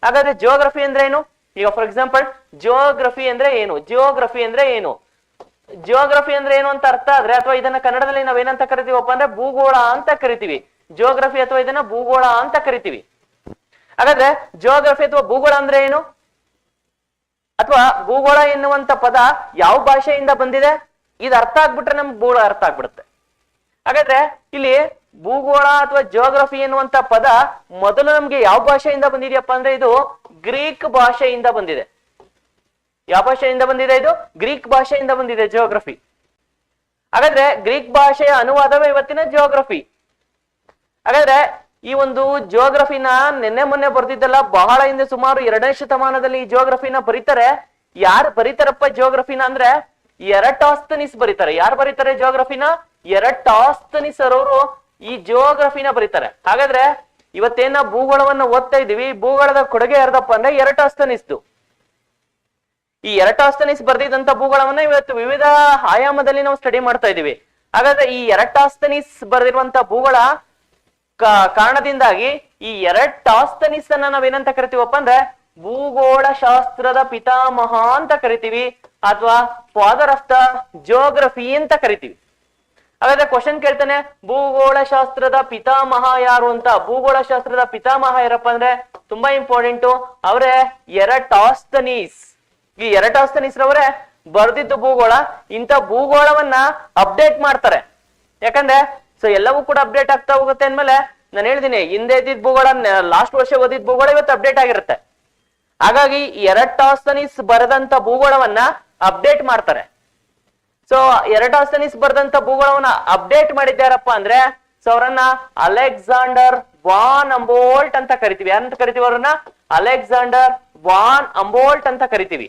ಹಾಗಾದ್ರೆ ಜಿಯೋಗ್ರಫಿ ಅಂದ್ರೆ ಏನು? ಈಗ ಫಾರ್ ಎಕ್ಸಾಂಪಲ್ ಜಿಯೋಗ್ರಫಿ ಅಂದ್ರೆ ಏನು? ಜಿಯೋಗ್ರಫಿ ಅಂದ್ರೆ ಏನು? ಜಿಯೋಗ್ರಫಿ ಅಂದ್ರೆ ಏನು ಅಂತ ಅರ್ಥ ಆದ್ರೆ, ಅಥವಾ ಇದನ್ನ ಕನ್ನಡದಲ್ಲಿ ನಾವೇನಂತ ಕರಿತೀವಪ್ಪ ಅಂದ್ರೆ ಭೂಗೋಳ ಅಂತ ಕರಿತೀವಿ. ಜಿಯೋಗ್ರಫಿ ಅಥವಾ ಇದನ್ನ ಭೂಗೋಳ ಅಂತ ಕರಿತೀವಿ. ಹಾಗಾದ್ರೆ ಜಿಯೋಗ್ರಫಿ ಅಥವಾ ಭೂಗೋಳ ಅಂದ್ರೆ ಏನು? ಅಥವಾ ಭೂಗೋಳ ಎನ್ನುವಂತ ಪದ ಯಾವ ಭಾಷೆಯಿಂದ ಬಂದಿದೆ? ಇದು ಅರ್ಥ ಆಗ್ಬಿಟ್ರೆ ನಮ್ಗೆ ಭೂಗೋಳ ಅರ್ಥ ಆಗ್ಬಿಡುತ್ತೆ. ಹಾಗಾದ್ರೆ ಇಲ್ಲಿ ಭೂಗೋಳ ಅಥವಾ ಜಿಯೋಗ್ರಫಿ ಎನ್ನುವಂತ ಪದ ಮೊದಲು ನಮ್ಗೆ ಯಾವ ಭಾಷೆಯಿಂದ ಬಂದಿದೆಯಪ್ಪ ಅಂದ್ರೆ ಇದು ಗ್ರೀಕ್ ಭಾಷೆಯಿಂದ ಬಂದಿದೆ. ಯಾವ ಭಾಷೆಯಿಂದ ಬಂದಿದೆ? ಇದು ಗ್ರೀಕ್ ಭಾಷೆಯಿಂದ ಬಂದಿದೆ ಜಿಯೋಗ್ರಫಿ. ಹಾಗಾದ್ರೆ ಗ್ರೀಕ್ ಭಾಷೆಯ ಅನುವಾದವೇ ಇವತ್ತಿನ ಜಿಯೋಗ್ರಫಿ. ಹಾಗಾದ್ರೆ ಈ ಒಂದು ಜಿಯೋಗ್ರಫಿನ ನಿನ್ನೆ ಮೊನ್ನೆ ಬರ್ತಿದ್ದಲ್ಲ, ಬಹಳ ಹಿಂದೆ ಸುಮಾರು 2ನೇ ಶತಮಾನದಲ್ಲಿ ಈ ಜಿಯೋಗ್ರಫಿನ ಬರೀತಾರೆ. ಯಾರು ಬರೀತಾರಪ್ಪ ಜಿಯೋಗ್ರಫಿನ ಅಂದ್ರೆ ಎರಟಾಸ್ತನಿಸ್ ಬರೀತಾರೆ. ಯಾರು ಬರೀತಾರೆ ಜಿಯೋಗ್ರಫಿನ? ಎರಟಾಸ್ತನಿಸ್ ಅವರು ಈ ಜಿಯೋಗ್ರಫಿನ ಬರೀತಾರೆ. ಹಾಗಾದ್ರೆ ಇವತ್ತೇನ ಭೂಗೋಳವನ್ನ ಓದ್ತಾ ಇದೀವಿ, ಭೂಗೋಳದ ಕೊಡುಗೆ ಯಾರ್ದಪ್ಪ ಅಂದ್ರೆ ಎರಟಾಸ್ತನಿಸ್ದು. ಈ ಎರಟಾಸ್ತನಿಸ್ ಬರ್ದಿದ್ದಂತ ಭೂಗೋಳವನ್ನ ಇವತ್ತು ವಿವಿಧ ಆಯಾಮದಲ್ಲಿ ನಾವು ಸ್ಟಡಿ ಮಾಡ್ತಾ ಇದೀವಿ. ಹಾಗಾದ್ರೆ ಈ ಎರಟಾಸ್ತನಿಸ್ ಬರೆದಿರುವಂತ ಭೂಗೋಳ ಕಾರಣದಿಂದಾಗಿ ಈ ಎರಟಾಸ್ತನಿಸ್ ಅನ್ನ ನಾವೇನಂತ ಕರಿತೀವಪ್ಪ ಅಂದ್ರೆ ಭೂಗೋಳ ಶಾಸ್ತ್ರದ ಪಿತಾಮಹ ಅಂತ ಕರಿತೀವಿ, ಅಥವಾ ಫಾದರ್ ಆಫ್ ದ ಜಿಯೋಗ್ರಫಿ ಅಂತ ಕರಿತೀವಿ. ಹಾಗಾದ್ರೆ ಕ್ವಶನ್ ಕೇಳ್ತಾನೆ, ಭೂಗೋಳ ಶಾಸ್ತ್ರದ ಪಿತಾಮಹ ಯಾರು ಅಂತ. ಭೂಗೋಳ ಶಾಸ್ತ್ರದ ಪಿತಾಮಹ ಯಾರಪ್ಪ ಅಂದ್ರೆ ತುಂಬಾ ಇಂಪಾರ್ಟೆಂಟ್, ಅವರೇ ಎರಟಾಸ್ತನೀಸ್. ಈ ಎರಟಾಸ್ತನೀಸ್ ರವರೇ ಬರ್ದಿದ್ದು ಭೂಗೋಳ. ಇಂಥ ಭೂಗೋಳವನ್ನ ಅಪ್ಡೇಟ್ ಮಾಡ್ತಾರೆ. ಯಾಕಂದ್ರೆ ಸೊ ಎಲ್ಲವೂ ಕೂಡ ಅಪ್ಡೇಟ್ ಆಗ್ತಾ ಹೋಗುತ್ತೆ ಅಂದ್ಮೇಲೆ ನಾನು ಹೇಳಿದೀನಿ, ಹಿಂದೆ ಇದ್ದಿದ್ ಭೂಗೋಳ, ಲಾಸ್ಟ್ ವರ್ಷ ಓದಿದ್ ಭೂಗೋಳ ಇವತ್ತು ಅಪ್ಡೇಟ್ ಆಗಿರುತ್ತೆ. ಹಾಗಾಗಿ ಎರಟಾಸ್ತನೀಸ್ ಬರೆದಂತ ಭೂಗೋಳವನ್ನ ಅಪ್ಡೇಟ್ ಮಾಡ್ತಾರೆ. ಸೊ ಎರಟಾಸ್ತನೀಸ್ ಬರೆದಂತ ಭೂಗೋಳವನ್ನ ಅಪ್ಡೇಟ್ ಮಾಡಿದ್ದಾರಪ್ಪ ಅಂದ್ರೆ ಸೊ ಅವರನ್ನ ಅಲೆಕ್ಸಾಂಡರ್ ವಾನ್ ಅಂಬೋಲ್ಟ್ ಅಂತ ಕರಿತೀವಿ. ಯಾರಂತ ಕರಿತೀವಿ? ಅವರನ್ನ ಅಲೆಕ್ಸಾಂಡರ್ ವಾನ್ ಅಂಬೋಲ್ಟ್ ಅಂತ ಕರಿತೀವಿ.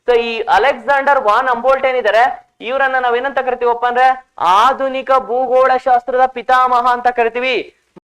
ಸೊ ಈ ಅಲೆಕ್ಸಾಂಡರ್ ವಾನ್ ಅಂಬೋಲ್ಟ್ ಏನಿದ್ದಾರೆ, ಇವರನ್ನ ನಾವೇನಂತ ಕರಿತೀವಪ್ಪ ಅಂದ್ರೆ ಆಧುನಿಕ ಭೂಗೋಳ ಶಾಸ್ತ್ರದ ಪಿತಾಮಹ ಅಂತ ಕರಿತೀವಿ.